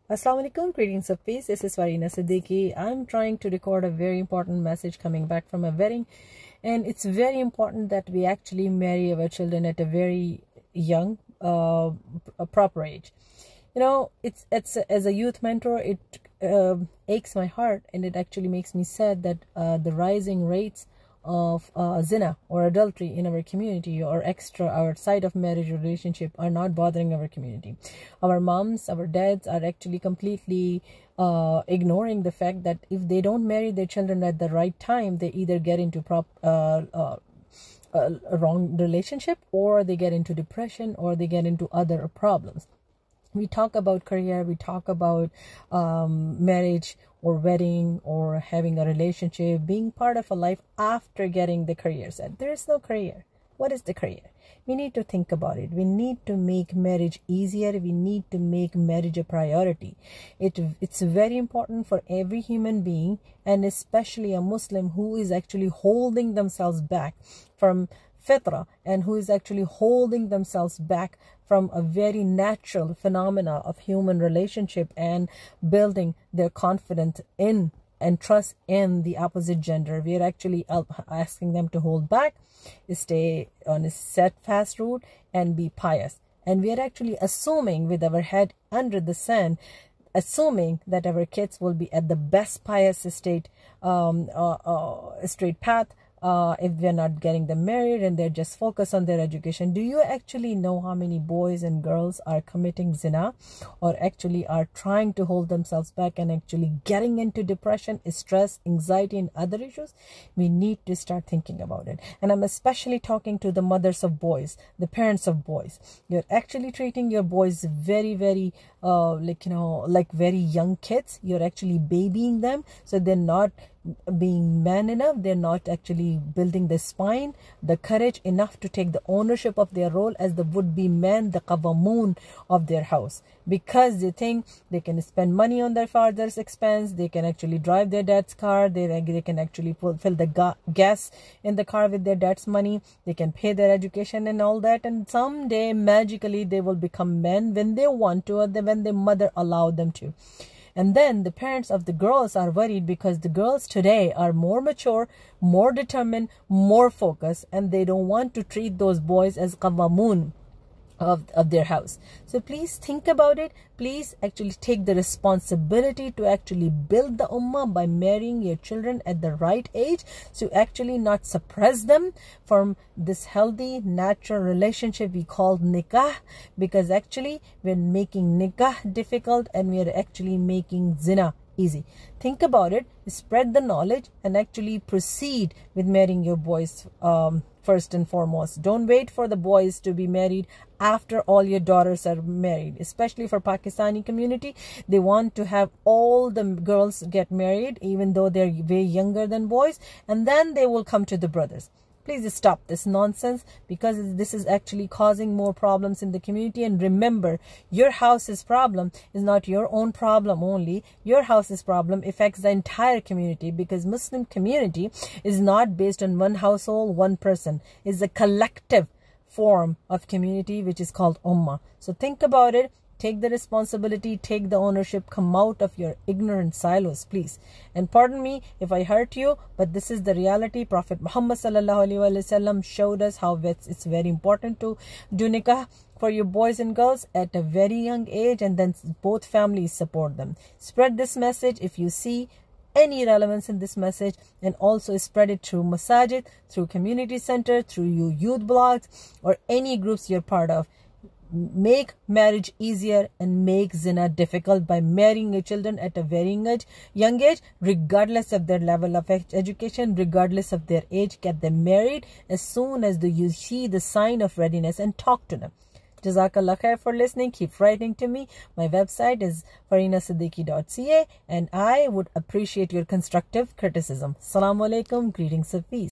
Assalamualaikum, greetings of peace. This is Zina Siddiqui. I'm trying to record a very important message coming back from a wedding, and it's very important that we actually marry our children at a very young, a proper age. You know, it's as a youth mentor, it aches my heart, and it actually makes me sad that the rising rates of zina or adultery in our community or extra outside of marriage relationship are not bothering our community. Our moms, our dads are actually completely ignoring the fact that if they don't marry their children at the right time, they either get into a wrong relationship, or they get into depression, or they get into other problems. We talk about career, we talk about marriage or wedding or having a relationship, being part of a life after getting the career set. There is no career. What is the career? We need to think about it. We need to make marriage easier. We need to make marriage a priority. It's very important for every human being, and especially a Muslim who is actually holding themselves back from fitra and who is actually holding themselves back from a very natural phenomena of human relationship and building their confidence in and trust in the opposite gender. We are actually asking them to hold back, stay on a steadfast route, and be pious. And we are actually assuming, with our head under the sand, assuming that our kids will be at the best pious straight path. If they're not getting them married and they're just focused on their education. Do you actually know how many boys and girls are committing zina, or actually are trying to hold themselves back and actually getting into depression, stress, anxiety, and other issues? We need to start thinking about it. And I'm especially talking to the mothers of boys, the parents of boys. You're actually treating your boys very, very like very young kids. You're actually babying them, so they're not being man enough. They're not actually building the spine, the courage enough to take the ownership of their role as the would-be man, the qawwamoon of their house, because they think they can spend money on their father's expense. They can actually drive their dad's car. They can actually fill the gas in the car with their dad's money. They can pay their education and all that, and someday magically they will become men when they want to, or when their mother allowed them to. And then the parents of the girls are worried because the girls today are more mature, more determined, more focused, and they don't want to treat those boys as qawwamoon of their house. So please think about it. Please actually take the responsibility to actually build the ummah by marrying your children at the right age, so actually not suppress them from this healthy natural relationship we call nikah, because actually we're making nikah difficult and we're actually making zina easy. Think about it, spread the knowledge, and actually proceed with marrying your boys first and foremost. Don't wait for the boys to be married after all your daughters are married. Especially for Pakistani community, they want to have all the girls get married even though they're way younger than boys, and then they will come to the brothers. Please stop this nonsense, because this is actually causing more problems in the community. And remember, your house's problem is not your own problem only. Your house's problem affects the entire community, because Muslim community is not based on one household, one person. It's a collective form of community which is called ummah. So think about it. Take the responsibility, take the ownership, come out of your ignorant silos, please. And pardon me if I hurt you, but this is the reality. Prophet Muhammad ﷺ showed us how it's very important to do nikah for your boys and girls at a very young age, and then both families support them. Spread this message if you see any relevance in this message, and also spread it through masajid, through community center, through your youth blogs, or any groups you're part of. Make marriage easier and make zina difficult by marrying your children at a very young age, regardless of their level of education, regardless of their age. Get them married as soon as you see the sign of readiness, and talk to them. Jazakallah khair for listening. Keep writing to me. My website is farinasiddiqui.ca, and I would appreciate your constructive criticism. Assalamualaikum, greetings of peace.